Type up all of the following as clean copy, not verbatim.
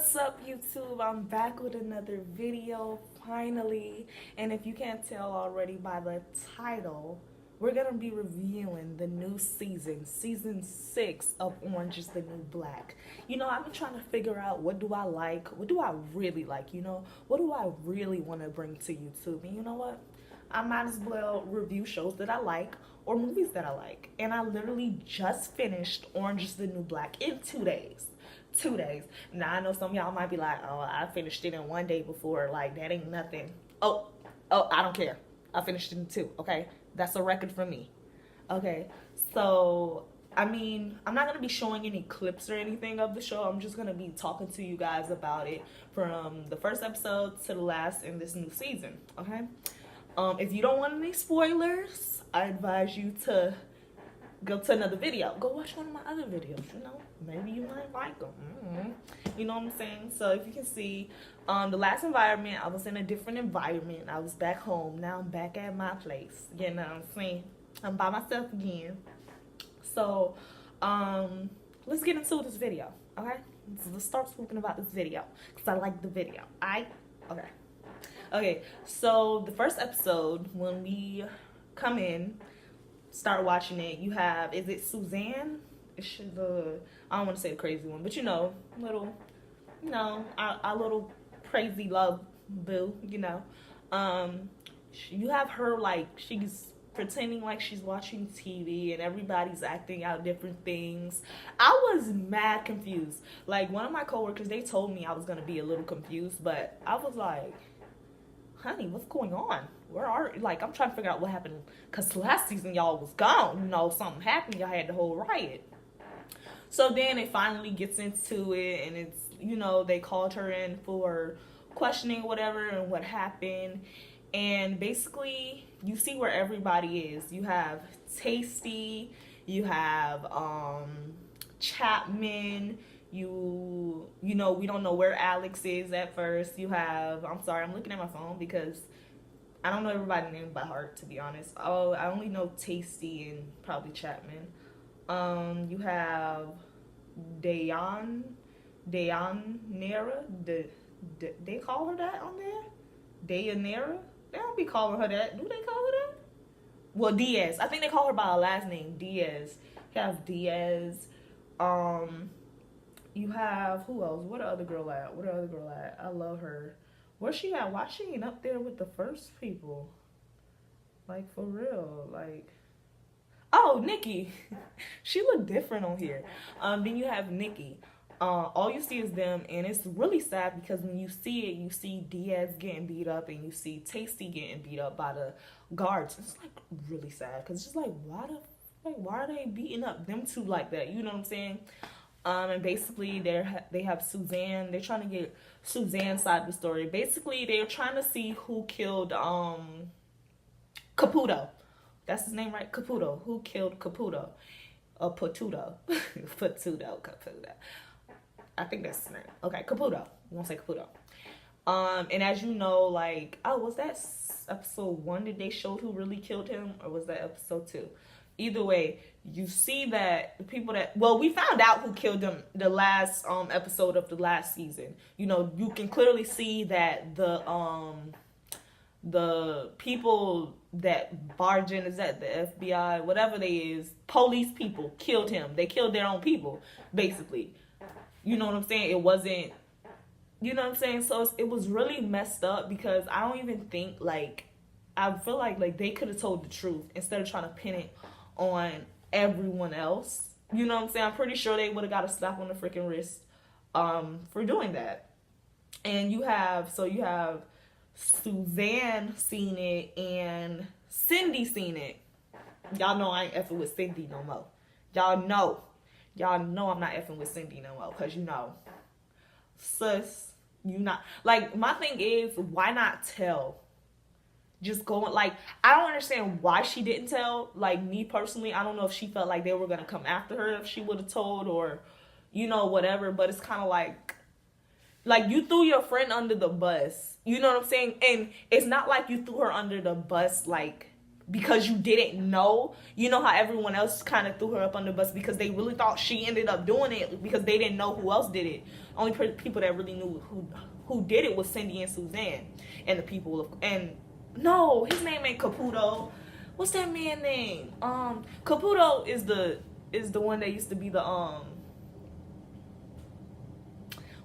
What's up, YouTube? I'm back with another video finally, and if you can't tell already by the title, we're gonna be reviewing the new season 6 of Orange is the New Black. I've been trying to figure out, what do I like, what do I really like, what do I really want to bring to YouTube. And you know what, I might as well review shows that I like or movies that I like. And I literally just finished Orange is the New Black in 2 days. 2 days. Now I know some of y'all might be like, oh, I finished it in one day before. Like, that ain't nothing. Oh, I don't care. I finished it in 2. Okay, that's a record for me. Okay, so I'm not gonna be showing any clips or anything of the show. I'm just gonna be talking to you guys about it from the first episode to the last in this new season. Okay. If you don't want any spoilers, I advise you to go to another video. Go watch one of my other videos, maybe you might like them. You know what I'm saying? So if you can see, the last environment, I was in a different environment. I was back home. Now I'm back at my place. You know what I'm saying? I'm by myself again. So let's get into this video. Okay, so let's start speaking about this video because I like the video. Okay, so the first episode, when we come in, start watching it, you have, is it Suzanne? I don't want to say the crazy one, but our little crazy love boo, you have her, like, she's pretending like she's watching TV and everybody's acting out different things. I was mad confused. Like, one of my coworkers, they told me I was going to be a little confused, but I was like, honey, what's going on? I'm trying to figure out what happened, because last season y'all was gone. Something happened. Y'all had the whole riot. So then it finally gets into it, and it's, they called her in for questioning whatever and what happened. And basically, you see where everybody is. You have Tasty, you have Chapman, we don't know where Alex is at first. You have, I'm sorry, I'm looking at my phone because I don't know everybody's name by heart, to be honest. Oh, I only know Tasty and probably Chapman. You have Dayanera. They call her that on there? Dayanera? They don't be calling her that. Do they call her that? Well, Diaz. I think they call her by her last name, Diaz. You have Diaz. You have, who else? Where the other girl at? I love her. Where's she at? Why she ain't up there with the first people? Like, for real. Like, oh, Nikki. She look different on here. Then you have Nikki. All you see is them, and it's really sad because when you see it, you see Diaz getting beat up and you see Tasty getting beat up by the guards. It's like really sad because it's just like, why are they beating up them two like that? You know what I'm saying? And basically they have Suzanne. They're trying to get Suzanne's side of the story. Basically, they're trying to see who killed Caputo. That's his name, right? Caputo. Who killed Caputo? Patuto. Caputo. I think that's his name. Okay, Caputo. We won't say Caputo. And as you know, like, was that episode 1 that they showed who really killed him? Or was that episode 2? Either way, you see that the people we found out who killed them the last episode of the last season. You can clearly see that the people that barge in, is that the FBI, whatever they is, police people killed him. They killed their own people, basically. You know what I'm saying? It wasn't, you know what I'm saying? So it was really messed up because I don't even think, like, I feel like they could have told the truth instead of trying to pin it on everyone else. You know what I'm saying? I'm pretty sure they would have got a slap on the freaking wrist for doing that. And you have Suzanne seen it and Cindy seen it. Y'all know I ain't effing with Cindy no more. Y'all know I'm not effing with Cindy no more, because sis, you not, like, my thing is, why not tell? Just going, like, I don't understand why she didn't tell. Like, me personally, I don't know if she felt like they were gonna come after her if she would have told, or whatever. But it's kind of like you threw your friend under the bus, you know what I'm saying? And it's not like you threw her under the bus like because you didn't know. You know how everyone else kind of threw her up on the bus because they really thought she ended up doing it because they didn't know who else did it. Only people that really knew who did it was Cindy and Suzanne, and the people of, and no, his name ain't Caputo. What's that man name? Caputo is the one that used to be the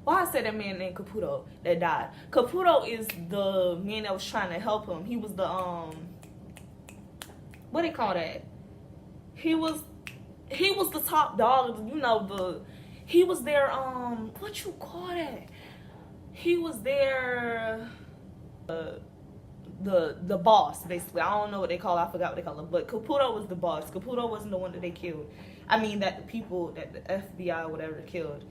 why I said that man named Caputo that died. Caputo is the man that was trying to help him. He was the what they call that? He was the top dog, you know, he was their what you call that? He was their the boss, basically. I don't know what they call it. I forgot what they call it. But Caputo was the boss. Caputo wasn't the one that they killed. I mean, that the people, that the FBI or whatever killed.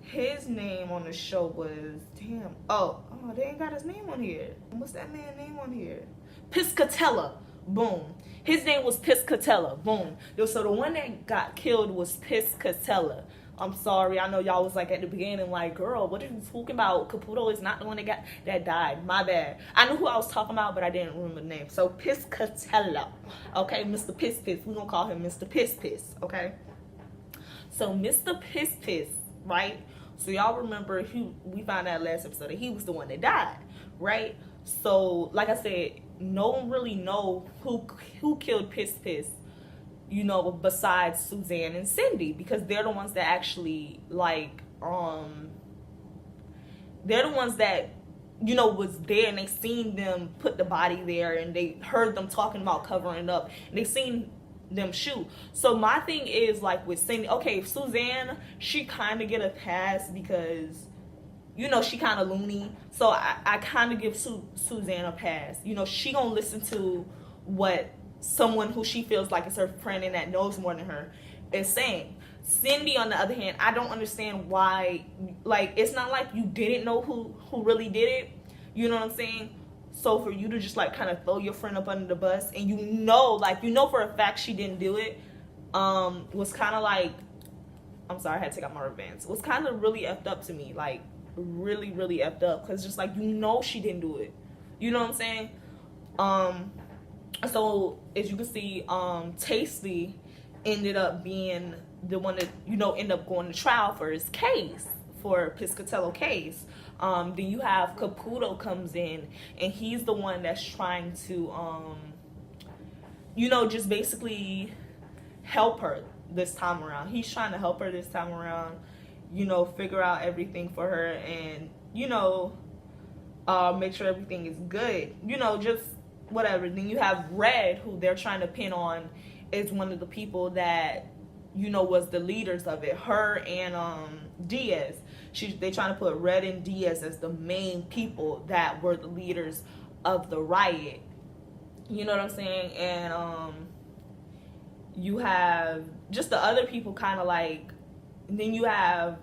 His name on the show was, damn. Oh, they ain't got his name on here. What's that man's name on here? Piscatella. Boom. His name was Piscatella. Boom. So the one that got killed was Piscatella. I'm sorry. I know y'all was like at the beginning, like, girl, what are you talking about? Caputo is not the one that died. My bad. I knew who I was talking about, but I didn't remember the name. So Piscatella. Okay, Mr. Piss Piss. We're gonna call him Mr. Piss Piss. Okay. So Mr. Piss Piss, right? So y'all remember we found out last episode that he was the one that died, right? So like I said, no one really know who killed Piss Piss, you know, besides Suzanne and Cindy, because they're the ones that actually, like, they're the ones that, you know, was there, and they seen them put the body there, and they heard them talking about covering it up, and they seen them shoot. So my thing is, like, with Cindy, okay, Suzanne, she kind of get a pass because, you know, she kind of loony. So I kind of give Suzanne a pass. You know, she gonna listen to what someone who she feels like is her friend and that knows more than her is saying. Cindy, on the other hand, I don't understand why, like, it's not like you didn't know who really did it. You know what I'm saying? So for you to just, like, kind of throw your friend up under the bus, and you know for a fact she didn't do it, was kind of like, I'm sorry, I had to take out my rubber bands. Was kind of really effed up to me, like, really, really effed up, because just, like, you know she didn't do it. You know what I'm saying? So as you can see, Tasty ended up being the one that, you know, ended up going to trial for his case, for Piscatello case. Then you have Caputo comes in, and he's the one that's trying to, you know, just basically help her this time around. He's trying to help her this time around, you know, figure out everything for her, and, you know, make sure everything is good, you know, just whatever. Then you have Red, who they're trying to pin on is one of the people that, you know, was the leaders of it. Her and Diaz. They trying to put Red and Diaz as the main people that were the leaders of the riot. You know what I'm saying? And you have just the other people kind of like, and then you have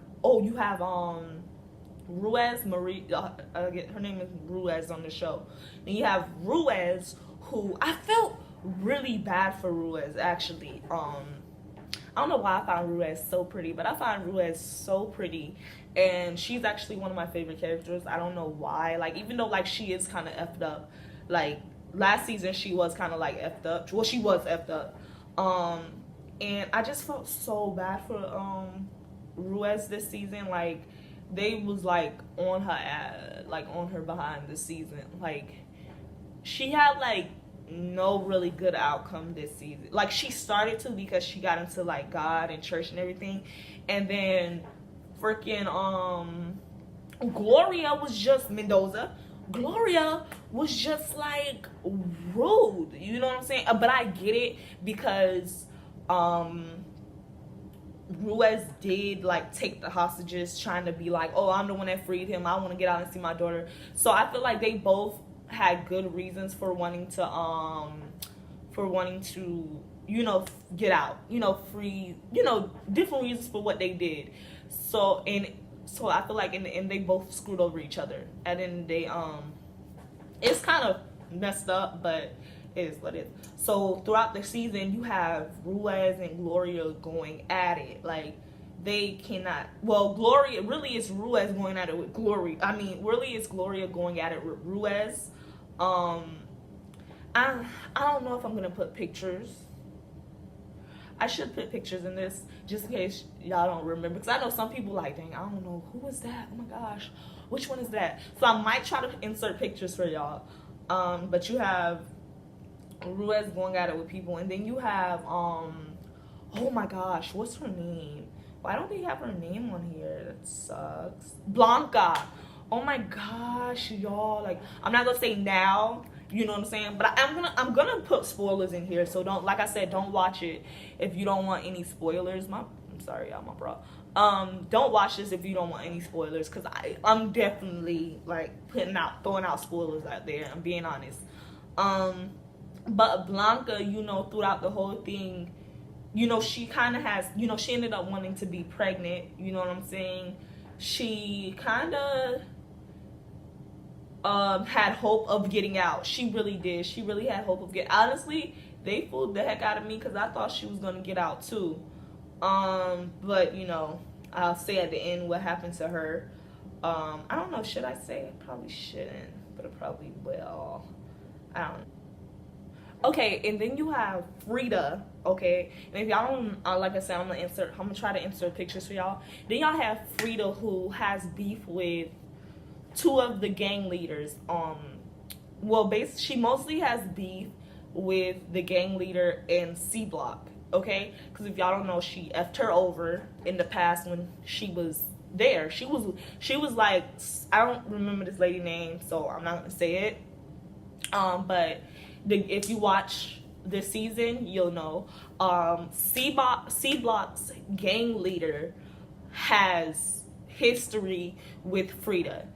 Ruiz Marie, her name is Ruiz on the show. Then you have Ruiz, who I felt really bad for Ruiz, actually. I don't know why I found Ruiz so pretty, but I find Ruiz so pretty, and she's actually one of my favorite characters. I don't know why, like, even though, like, she is kind of effed up, like, last season she was kind of like effed up. Well, she was effed up, and I just felt so bad for Ruiz this season. Like, they was like on her behind this season. Like, she had like no really good outcome this season. Like, she started to, because she got into like God and church and everything, and then freaking Gloria was just Gloria was just like rude, you know what I'm saying? But I get it, because Ruiz did like take the hostages, trying to be like, oh, I'm the one that freed him, I want to get out and see my daughter. So I feel like they both had good reasons for wanting to you know, get out, you know, free, you know, different reasons for what they did. So I feel like in the end they both screwed over each other, and then they it's kind of messed up, but it is what it is. So throughout the season you have Ruiz and Gloria going at it. Like, they cannot, well, Gloria, really it's Ruiz going at it with Gloria. I mean, really it's Gloria going at it with Ruiz. I don't know if I'm gonna put pictures. I should put pictures in this just in case y'all don't remember, because I know some people like, dang, I don't know who is that. Oh my gosh, which one is that? So I might try to insert pictures for y'all. But you have Ruiz going at it with people, and then you have oh my gosh, what's her name? Why don't they have her name on here? That sucks. Blanca. Oh my gosh, y'all. Like, I'm not gonna say now, you know what I'm saying? But I'm gonna put spoilers in here. So don't, like I said, don't watch it if you don't want any spoilers. I'm sorry, y'all, my bro. Don't watch this if you don't want any spoilers, because I'm definitely like throwing out spoilers out there. I'm being honest. But Blanca, you know, throughout the whole thing, you know, she kind of has, you know, she ended up wanting to be pregnant, you know what I'm saying? She kind of had hope of getting out. She really did. She really had hope of getting, honestly, they fooled the heck out of me, because I thought she was going to get out too. But, you know, I'll say at the end what happened to her. I don't know, should I say? I probably shouldn't, but I probably will. I don't know. Okay, and then you have Frida, okay? And if y'all don't, like I said, I'm gonna try to insert pictures for y'all. Then y'all have Frida, who has beef with two of the gang leaders. Well, basically, she mostly has beef with the gang leader in C Block, okay? Because if y'all don't know, she effed her over in the past when she was there. She was like, I don't remember this lady name, so I'm not gonna say it. But if you watch this season, you'll know. C Block's gang leader has history with Frida,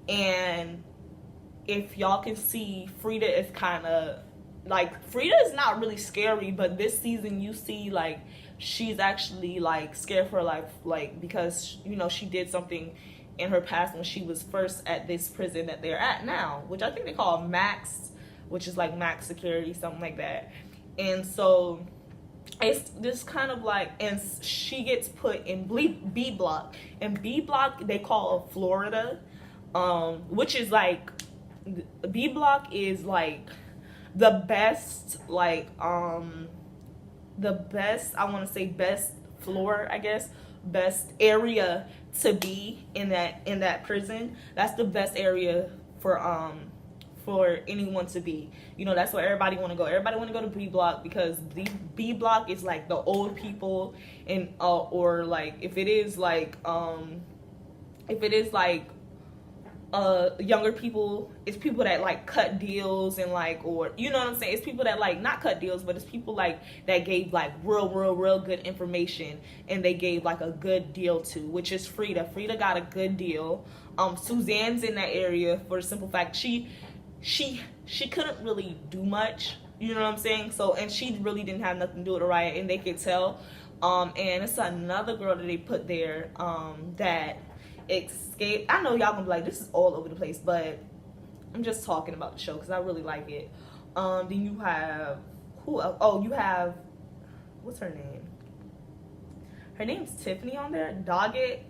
and if y'all can see, Frida is kind of like, Frida is not really scary, but this season you see like she's actually like scared for her life, like, because, you know, she did something in her past when she was first at this prison that they're at now, which I think they call Max, which is like max security, something like that. And so it's this kind of like, and she gets put in B Block, and B Block they call Florida, which is like, B Block is like the best, like the best, I want to say best floor, I guess, best area to be in that prison. That's the best area for anyone to be. You know, that's where everybody want to go. Everybody want to go to B Block, because the B Block is like the old people, and or like if it is like younger people, it's people that like cut deals, and like, or you know what I'm saying, it's people that like not cut deals, but it's people like that gave like real good information, and they gave like a good deal to, which is Frida. Frida got a good deal. Suzanne's in that area for the simple fact she couldn't really do much, you know what I'm saying? So, and she really didn't have nothing to do with the riot, and they could tell. And it's another girl that they put there that escaped. I know y'all gonna be like, this is all over the place, but I'm just talking about the show because I really like it. Then you have who else? Oh, you have, what's her name? Her name's Tiffany on there. Doggett,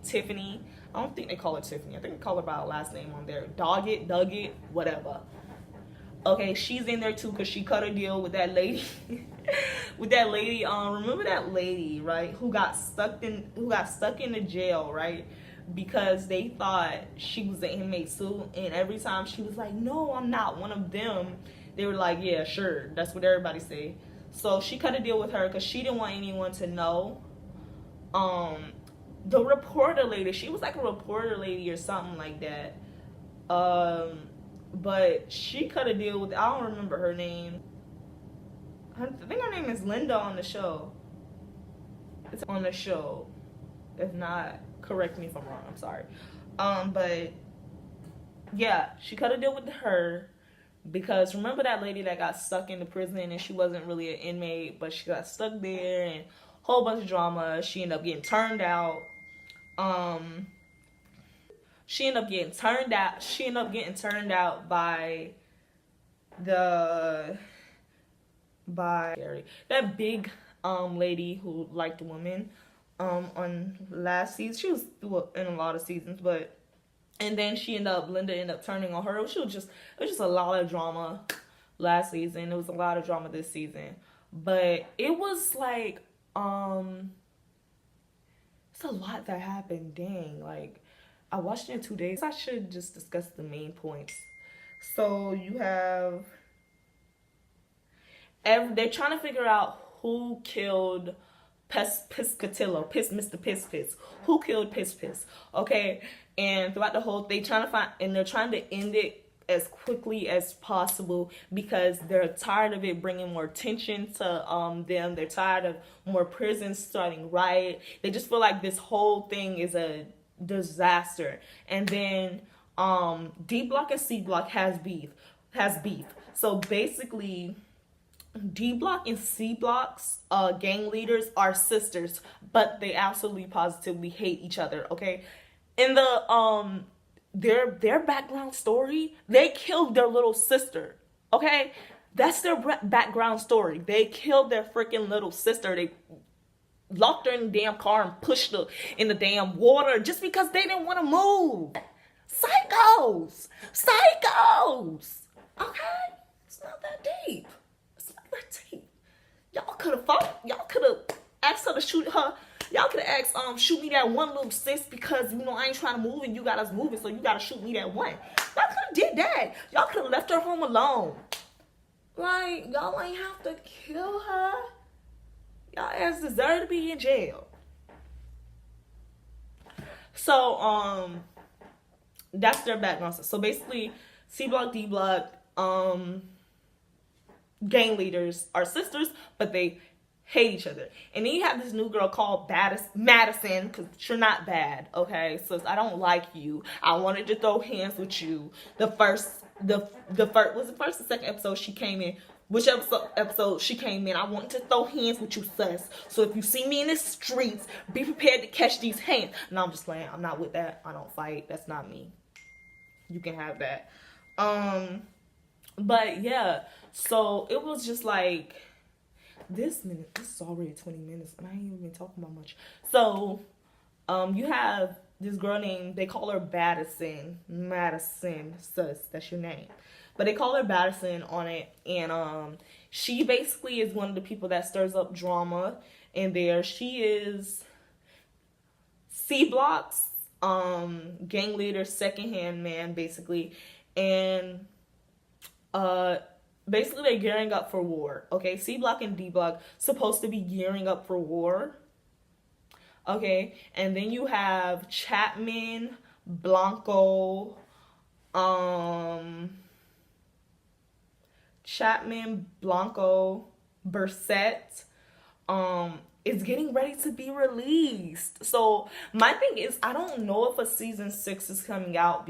Tiffany. I don't think they call her Tiffany. I think they call her by her last name on there. Doggett, whatever. Okay, she's in there too because she cut a deal with that lady. Remember that lady, right? Who got stuck in the jail, right? Because they thought she was an inmate too, and every time she was like, "No, I'm not one of them," they were like, "Yeah, sure." That's what everybody say. So she cut a deal with her because she didn't want anyone to know. The reporter lady, she was like a reporter lady or something like that. But she cut a deal with, I don't remember her name. I think her name is Linda on the show. It's on the show. If not, correct me if I'm wrong. I'm sorry. But yeah, she cut a deal with her because remember that lady that got stuck in the prison and she wasn't really an inmate, but she got stuck there and a whole bunch of drama. She ended up getting turned out. She ended up getting turned out by that big lady who liked women on last season. She was in a lot of seasons, but and then Linda ended up turning on her. It was just a lot of drama last season. It was a lot of drama this season, but it was like it's a lot that happened. Dang, like I watched it in 2 days. I should just discuss the main points. So you have they're trying to figure out who killed Mr. Piss. Who killed Piss? Okay, and throughout the whole, they're trying to end it as quickly as possible because they're tired of it bringing more attention to them. They're tired of more prisons starting riot. They just feel like this whole thing is a disaster. And then D Block and C Block has beef. So basically, D Block and C Block's gang leaders are sisters, but they absolutely positively hate each other. Okay, in the their background story, they killed their little sister. Okay, that's their background story. They killed their freaking little sister. They locked her in the damn car and pushed her in the damn water just because they didn't want to move. Psychos. Okay, it's not that deep. Y'all could have fought. Y'all could have asked her to shoot her. Y'all could have asked, shoot me that one little sis because, I ain't trying to move and you got us moving, so you got to shoot me that one. Y'all could have did that. Y'all could have left her home alone. Like, y'all ain't have to kill her. Y'all ass deserve to be in jail. So, that's their background. So basically, C Block, D Block, gang leaders are sisters, but they hate each other. And then you have this new girl called Madison, because you're not bad, okay? So I don't like you. I wanted to throw hands with you. The first was the first or second episode she came in. Whichever episode she came in, I wanted to throw hands with you, sus. So if you see me in the streets, be prepared to catch these hands. No, I'm just playing. I'm not with that. I don't fight. That's not me. You can have that. But yeah, so it was just like this is already 20 minutes and I ain't even been talking about much. So you have this girl named, they call her Madison, sus, that's your name, but they call her Madison on it. And she basically is one of the people that stirs up drama in there. She is C Block's gang leader, secondhand man, basically. And basically they're gearing up for war. Okay, C Block and D Block supposed to be gearing up for war. Okay, and then you have Chapman, Blanco, Bursett, is getting ready to be released. So my thing is, I don't know if a season 6 is coming out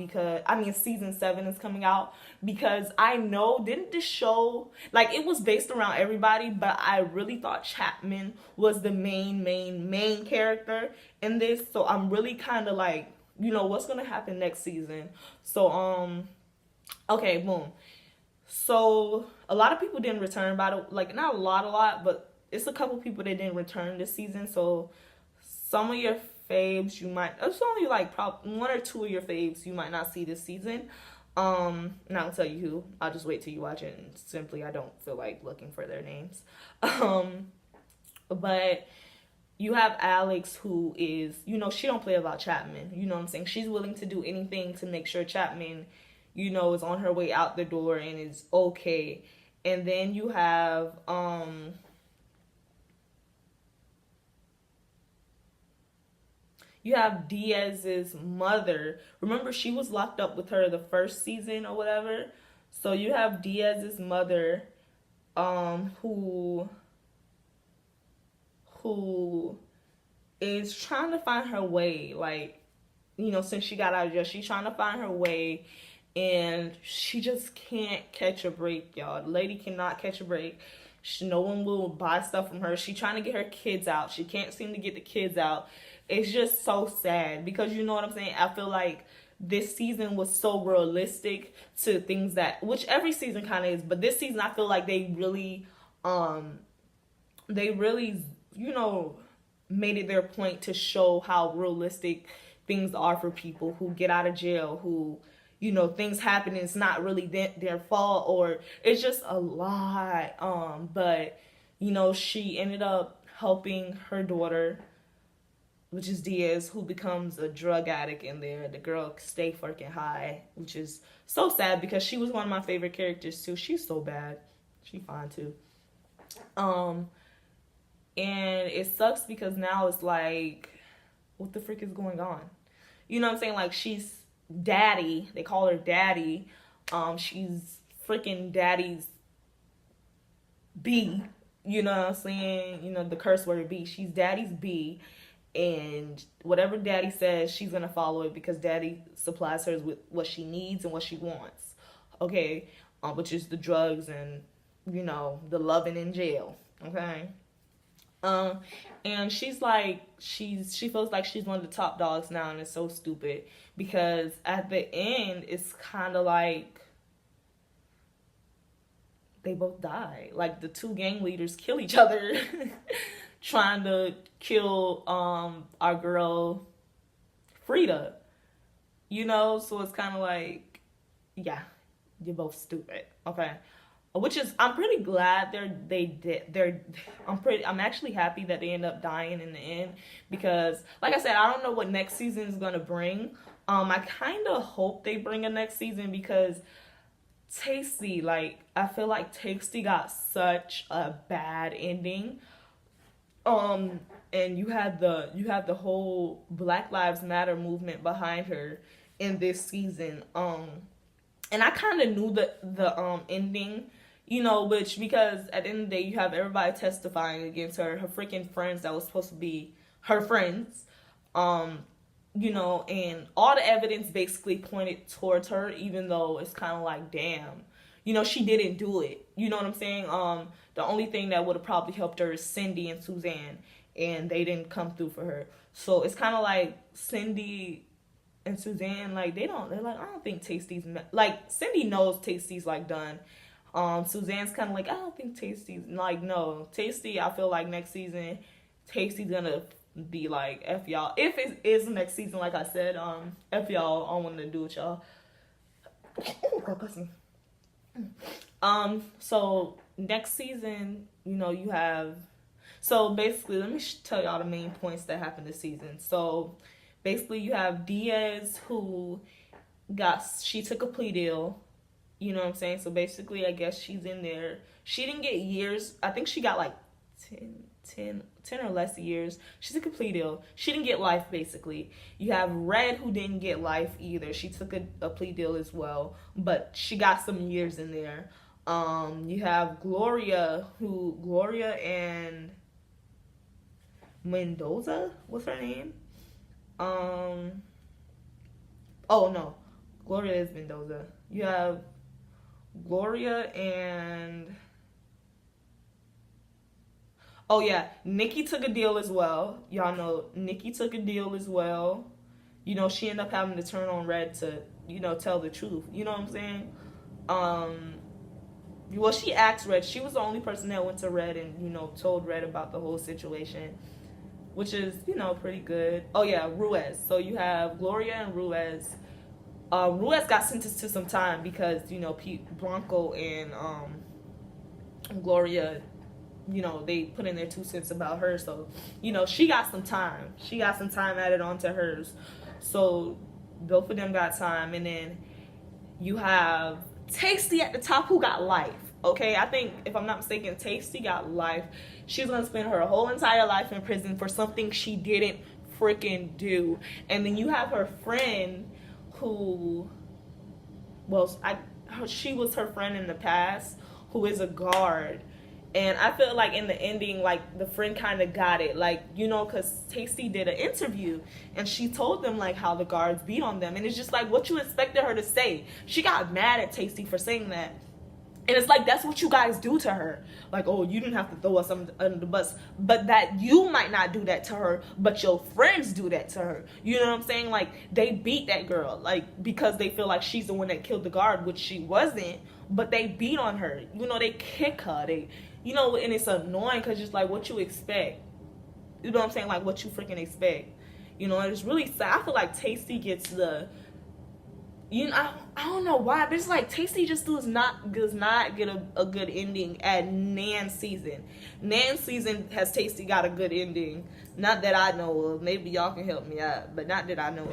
season 7 is coming out, because I know, didn't this show, like, it was based around everybody, but I really thought Chapman was the main character in this. So I'm really kind of like, what's gonna happen next season. So okay, boom. So a lot of people didn't return, like, not a lot, but it's a couple people that didn't return this season. So some of your faves it's only like probably 1 or 2 of your faves you might not see this season. And I'll tell you who. I'll just wait till you watch it, and simply I don't feel like looking for their names. But you have Alex, who is, she don't play about Chapman. You know what I'm saying? She's willing to do anything to make sure Chapman, is on her way out the door and is okay. And then you have Diaz's mother. Remember, she was locked up with her the first season or whatever. So you have Diaz's mother, who is trying to find her way. Like, since she got out of jail, she's trying to find her way, and she just can't catch a break, y'all. The lady cannot catch a break. No one will buy stuff from her. She's trying to get her kids out. She can't seem to get the kids out. It's just so sad, because you know what I'm saying? I feel like this season was so realistic to things which every season kind of is, but this season I feel like they really, made it their point to show how realistic things are for people who get out of jail, who, you know, things happen and it's not really their fault, or it's just a lot. But, you know, she ended up helping her daughter, which is Diaz, who becomes a drug addict in there. The girl stay fucking high, which is so sad because she was one of my favorite characters too. She's so bad. She fine too. And it sucks because now it's like, what the frick is going on? You know what I'm saying? Like, she's daddy. They call her daddy. She's freaking daddy's B. You know what I'm saying? You know, the curse word B. She's daddy's B. And whatever daddy says, she's going to follow it because daddy supplies her with what she needs and what she wants. Okay? Which is the drugs and, you know, the loving in jail. Okay? And she's like, she feels like she's one of the top dogs now, and it's so stupid because at the end, it's kind of like they both die. Like, the two gang leaders kill each other trying to kill our girl Frida, you know. So it's kind of like, yeah, you're both stupid. Okay. Which is, I'm pretty glad I'm actually happy that they end up dying in the end, because like I said, I don't know what next season is going to bring. I kind of hope they bring a next season because Tasty, like, I feel like Tasty got such a bad ending. And you had the whole Black Lives Matter movement behind her in this season. And I kind of knew the ending, you know, which, because at the end of the day, you have everybody testifying against her freaking friends that was supposed to be her friends, you know, and all the evidence basically pointed towards her, even though it's kind of like, damn, you know, she didn't do it. You know what I'm saying? The only thing that would have probably helped her is Cindy and Suzanne, and they didn't come through for her. So it's kind of like Cindy and Suzanne, like, they're like, I don't think Tasty's, like, Cindy knows Tasty's, like, done. Suzanne's kind of like, I don't think Tasty's, like, no. Tasty, I feel like next season, Tasty's gonna be like, F y'all. If it is next season, like I said, F y'all, I don't want to do with y'all. So next season, you know, you have, so basically, let me tell y'all the main points that happened this season. So basically, you have Diaz, who she took a plea deal. You know what I'm saying? So basically, I guess she's in there. She didn't get years. I think she got like 10 or less years. She took a plea deal. She didn't get life, basically. You have Red, who didn't get life either. She took a plea deal as well, but she got some years in there. You have Gloria and Mendoza, what's her name? Oh no, Gloria is Mendoza. You have Gloria and, oh yeah, Nikki took a deal as well. Y'all know Nikki took a deal as well. You know, she ended up having to turn on Red to, you know, tell the truth. You know what I'm saying? Well, she asked Red. She was the only person that went to Red and, you know, told Red about the whole situation, which is, you know, pretty good. Oh yeah, Ruiz. So you have Gloria and Ruiz. Ruiz got sentenced to some time because, you know, Blanco and Gloria, you know, they put in their 2 cents about her. So, you know, she got some time. She got some time added onto hers. So both of them got time. And then you have Tasty at the top, who got life. Okay, I think, if I'm not mistaken, Tasty got life. She's going to spend her whole entire life in prison for something she didn't freaking do. And then you have her friend who, well, she was her friend in the past, who is a guard. And I feel like in the ending, like, the friend kind of got it. Like, you know, because Tasty did an interview, and she told them, like, how the guards beat on them. And it's just like, what you expected her to say. She got mad at Tasty for saying that. And it's like, that's what you guys do to her. Like, oh, you didn't have to throw us under the bus. But that you might not do that to her, but your friends do that to her. You know what I'm saying? Like, they beat that girl, like, because they feel like she's the one that killed the guard, which she wasn't. But they beat on her. You know, they kick her. You know, and it's annoying because just like, what you expect. You know what I'm saying? Like, what you freaking expect. You know, it's really sad. I feel like Tasty gets the, you know, I don't know why, but it's like Tasty just does not get a good ending at Nan's season. Nan's season has Tasty got a good ending. Not that I know of. Maybe y'all can help me out, but not that I know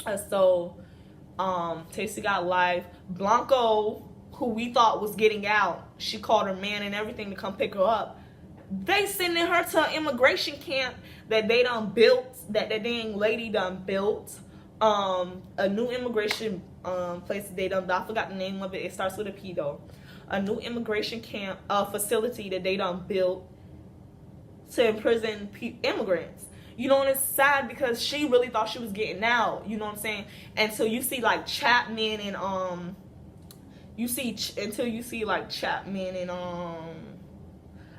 of. So, Tasty got life. Blanco, who we thought was getting out, she called her man and everything to come pick her up. They sending her to an immigration camp that they done built, that dang lady done built. A new immigration place they done, I forgot the name of it. It starts with a P though. A new immigration camp facility that they done built to imprison immigrants. You know, and it's sad because she really thought she was getting out. You know what I'm saying? And so you see like Chapman and until you see like Chapman and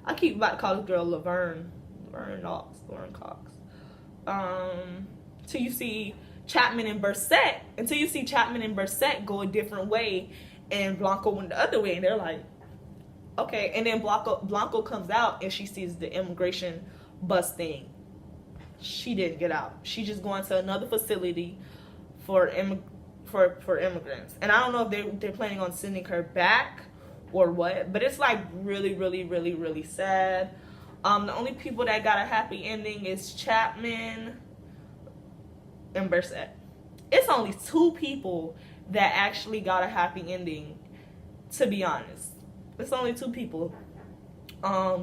I keep about to call this girl Laverne Cox. Till you see Chapman and Bursett, until you see Chapman and Bursett go a different way, and Blanco went the other way, and they're like, okay. And then Blanco comes out and she sees the immigration bus thing. She didn't get out. She just going to another facility for immigrants, and I don't know if they're planning on sending her back or what, but it's like really, really, really, really sad. The only people that got a happy ending is Chapman and Bursett. It's only 2 people that actually got a happy ending, to be honest. It's only 2 people.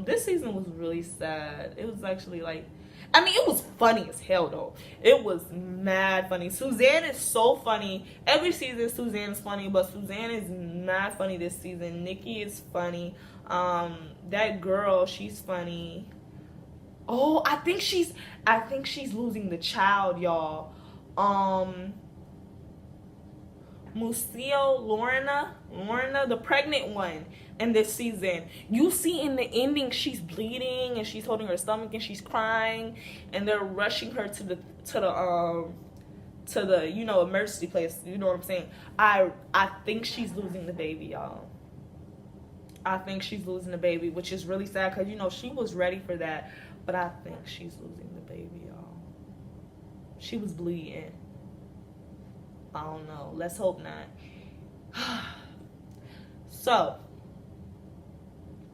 This season was really sad. It was actually like, I mean, it was funny as hell though. It was mad funny. Suzanne is so funny. Every season Suzanne is funny, but Suzanne is mad funny this season. Nikki is funny. That girl, she's funny. Oh, I think she's losing the child, y'all. Museo Lorna, the pregnant one in this season. You see in the ending she's bleeding and she's holding her stomach and she's crying, and they're rushing her to the you know, emergency place. You know what I'm saying? I think she's losing the baby, y'all. I think she's losing the baby, which is really sad because, you know, she was ready for that. But I think she's losing the baby, y'all. She was bleeding. I don't know. Let's hope not. So,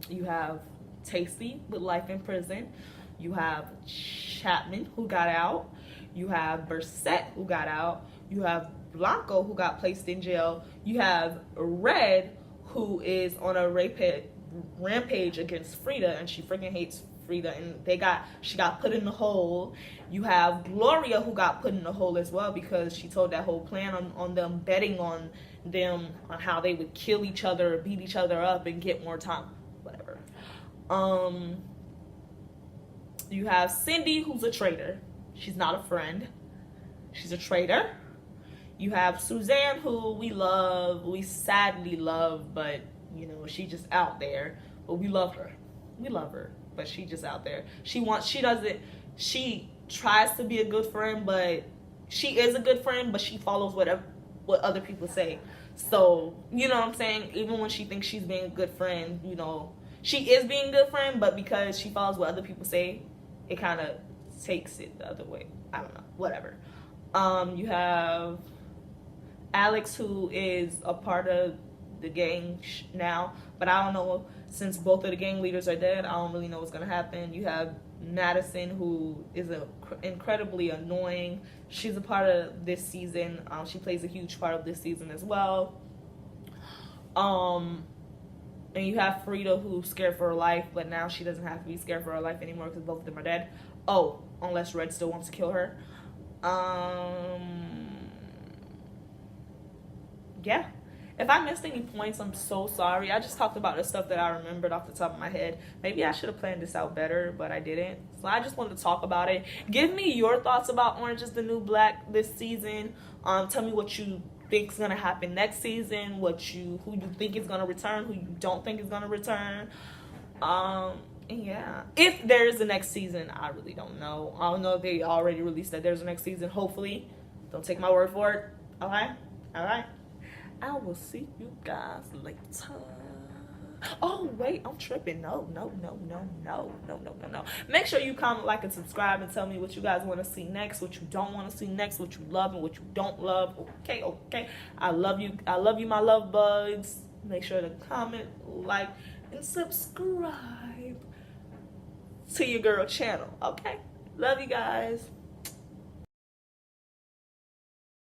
you have Tasty with life in prison. You have Chapman, who got out. You have Bursett, who got out. You have Blanco, who got placed in jail. You have Red, who is on a rampage against Frida, and she freaking hates Frida, and she got put in the hole. You have Gloria, who got put in the hole as well because she told that whole plan on them, betting on them, on how they would kill each other, beat each other up, and get more time, whatever. You have Cindy, who's a traitor. She's not a friend. She's a traitor. You have Suzanne, who we sadly love, but, you know, she's just out there. But we love her. We love her, but she just out there. She tries to be a good friend, but she is a good friend, but she follows what other people say. So, you know what I'm saying? Even when she thinks she's being a good friend, you know, she is being a good friend, but because she follows what other people say, it kind of takes it the other way. I don't know. Whatever. You have Alex, who is a part of the gang now, but I don't know, since both of the gang leaders are dead, I don't really know what's gonna happen. You have Madison, who is incredibly annoying. She's a part of this season. She plays a huge part of this season as well. And you have Frida, who's scared for her life, but now she doesn't have to be scared for her life anymore because both of them are dead. Oh, unless Red still wants to kill her. Yeah. If I missed any points, I'm so sorry. I just talked about the stuff that I remembered off the top of my head. Maybe I should have planned this out better, but I didn't. So I just wanted to talk about it. Give me your thoughts about Orange is the New Black this season. Tell me what you think is going to happen next season, who you think is going to return, who you don't think is going to return. Yeah. If there is a next season, I really don't know. I don't know if they already released that there's a next season. Hopefully. Don't take my word for it. All right? I will see you guys later. Oh wait, I'm tripping. No. Make sure you comment, like, and subscribe, and tell me what you guys want to see next, what you don't want to see next, what you love and what you don't love. Okay. I love you, my love bugs. Make sure to comment, like, and subscribe to your girl channel. Okay, love you guys.